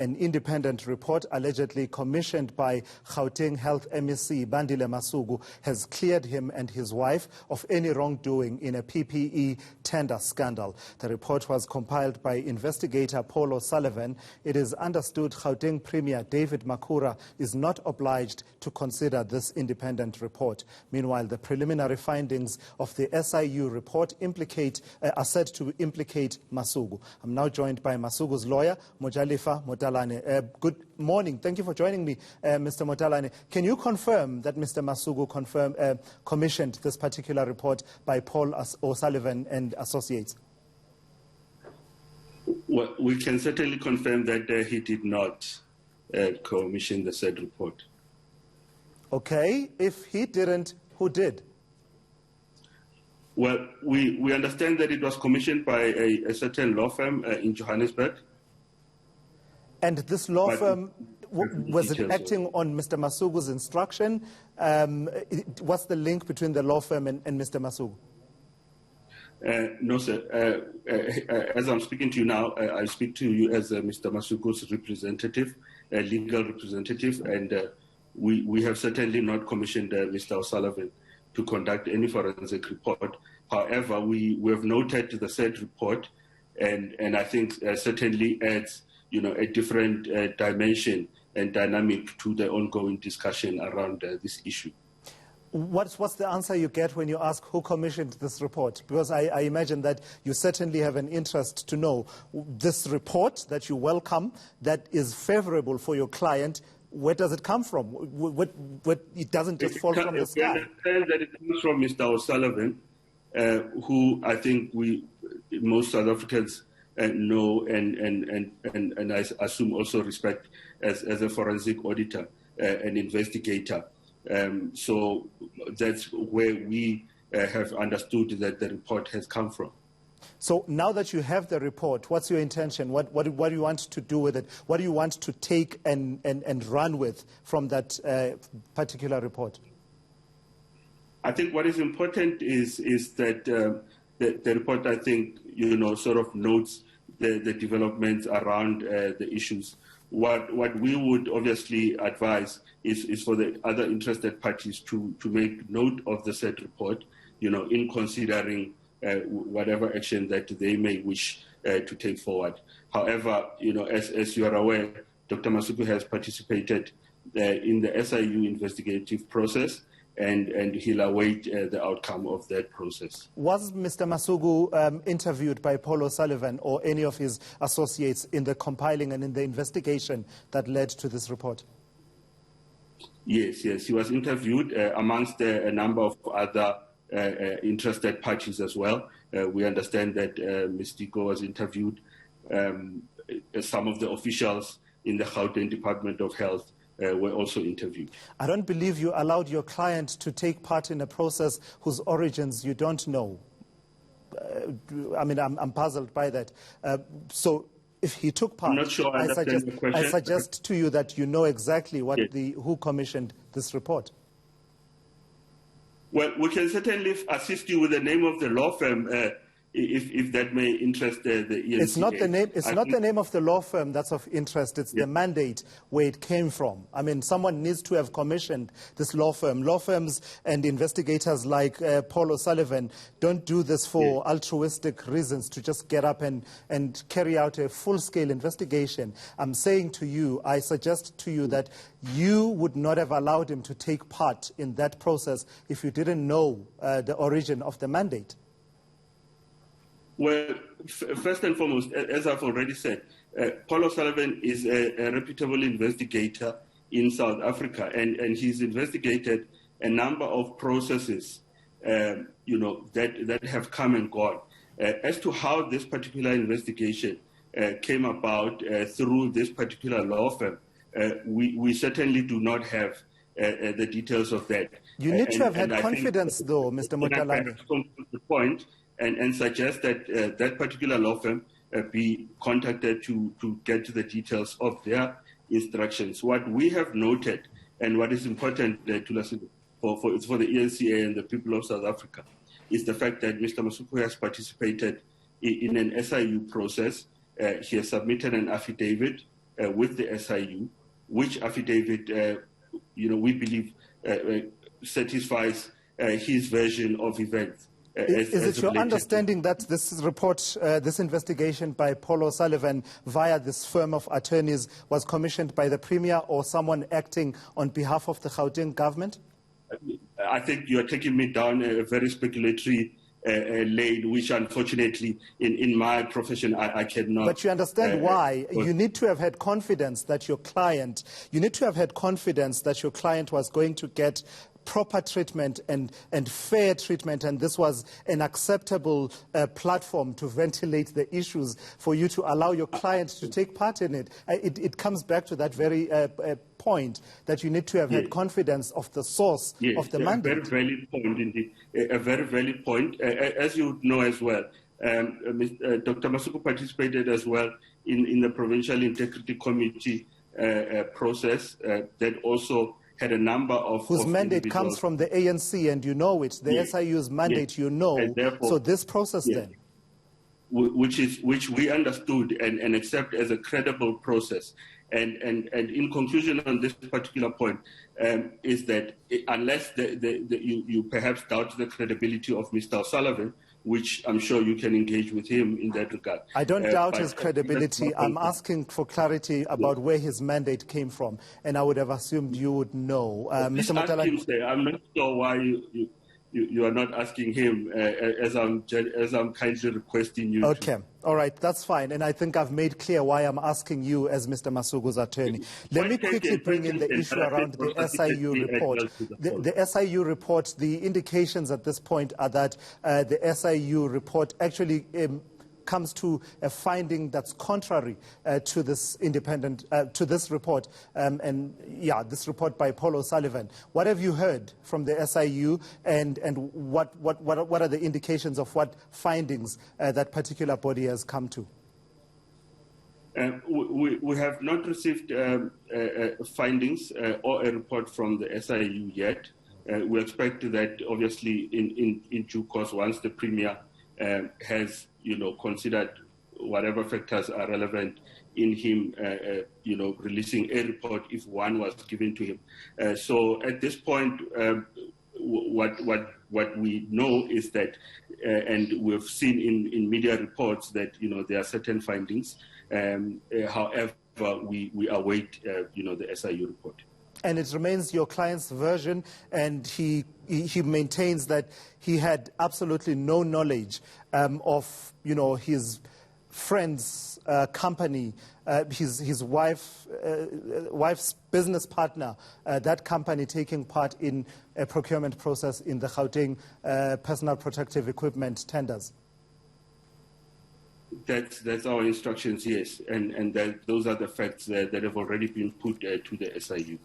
An independent report allegedly commissioned by Gauteng Health MEC Bandile Masuku has cleared him and his wife of any wrongdoing in a PPE tender scandal. The report was compiled by investigator Paul O'Sullivan. It is understood Gauteng Premier David Makhura is not obliged to consider this independent report. Meanwhile, the preliminary findings of the SIU report are said to implicate Masuku. I'm now joined by Masuku's lawyer, Mojalefa Motalane. Good morning. Thank you for joining me, Mr. Motalane. Can you confirm that Mr. Masuku commissioned this particular report by Paul O'Sullivan and Associates? Well, we can certainly confirm that he did not commission the said report. Okay. If he didn't, who did? Well, we understand that it was commissioned by a certain law firm in Johannesburg. And this law firm, was it acting on Mr. Masuku's instruction? What's the link between the law firm and Mr. Masuku? No, sir. As I'm speaking to you now, I speak to you as Mr. Masuku's representative, legal representative, and we have certainly not commissioned Mr. O'Sullivan to conduct any forensic report. However, we have noted the said report, and I think certainly adds a different dimension and dynamic to the ongoing discussion around this issue. What's the answer you get when you ask who commissioned this report? Because I imagine that you certainly have an interest to know this report that you welcome, that is favorable for your client. Where does it come from? It doesn't just fall from the sky. We understand that it comes from Mr. O'Sullivan, who I think most South Africans know and I assume also respect as a forensic auditor, an investigator. So that's where we have understood that the report has come from. So now that you have the report, what's your intention? What do you want to do with it? What do you want to take and run with from that particular report? I think what is important is that the report, I think, sort of notes the developments around the issues. What we would obviously advise is for the other interested parties to make note of the said report, in considering whatever action that they may wish to take forward. However, as you are aware, Dr. Masuku has participated in the SIU investigative process, and he'll await the outcome of that process. Was Mr. Masuku interviewed by Paul O'Sullivan or any of his associates in the compiling and in the investigation that led to this report? Yes, he was interviewed amongst a number of other interested parties as well. We understand that Ms. Diko was interviewed. Some of the officials in the Gauteng Department of Health were also interviewed. I don't believe you allowed your client to take part in a process whose origins you don't know. I'm puzzled by that. So if he took part, I'm not sure I understand the question. I suggest to you that you know exactly what who commissioned this report. Well, we can certainly assist you with the name of the law firm if that may interest the ENCA. It's not the name. It's not the name of the law firm that's of interest. It's the mandate where it came from. Someone needs to have commissioned this law firm. Law firms and investigators like Paul O'Sullivan don't do this for altruistic reasons to just get up and carry out a full-scale investigation. I'm saying to you, I suggest to you that you would not have allowed him to take part in that process if you didn't know the origin of the mandate. Well, first and foremost, as I've already said, Paul O'Sullivan is a reputable investigator in South Africa, and he's investigated a number of processes, that have come and gone. As to how this particular investigation came about through this particular law firm, we certainly do not have the details of that. You need to have had confidence, though, Mr. Motalane. The point. And suggest that that particular law firm be contacted to get to the details of their instructions. What we have noted, and what is important for the ENCA and the people of South Africa, is the fact that Mr. Masuku has participated in an SIU process. He has submitted an affidavit with the SIU, which affidavit, we believe satisfies his version of events. Is it your understanding that this report, this investigation by Paul O'Sullivan via this firm of attorneys was commissioned by the Premier or someone acting on behalf of the Gauteng government? I think you are taking me down a very speculatory lane, which unfortunately in my profession I cannot. But you understand why. You need to have had confidence that your client, was going to get proper treatment and fair treatment, and this was an acceptable platform to ventilate the issues for you to allow your client to take part in it. It comes back to that very point that you need to have had confidence of the source of the mandate. A very valid point indeed. A very valid point. As you know as well, Dr. Masuku participated as well in the Provincial Integrity Committee process that also had a number of whose mandate comes from the ANC, and you know it. The SIU's mandate, and therefore, so this process then, which we understood and accept as a credible process. And in conclusion on this particular point, is that unless you perhaps doubt the credibility of Mr. O'Sullivan, which I'm sure you can engage with him in that regard. I don't doubt his credibility. I'm asking for clarity about where his mandate came from, and I would have assumed you would know. Mr. Motalane, I'm not sure why you are not asking him, as I'm kindly requesting you. Okay, all right, that's fine, and I think I've made clear why I'm asking you as Mr. Masuku's attorney. Let me quickly bring in the issue around the SIU report. The SIU report, the indications at this point are that the SIU report actually comes to a finding that's contrary to this to this report, this report by Paul O'Sullivan. What have you heard from the SIU, and what are the indications of what findings that particular body has come to? We have not received findings or a report from the SIU yet. We expect that obviously in due course, once the Premier has considered whatever factors are relevant in him, releasing a report if one was given to him. So at this point, what we know is that, and we've seen in media reports that there are certain findings. However, we await the SIU report. And it remains your client's version, and he maintains that he had absolutely no knowledge of his friend's company, his wife's business partner, that company taking part in a procurement process in the Gauteng personal protective equipment tenders. That's our instructions, yes, and those are the facts that have already been put to the SIU.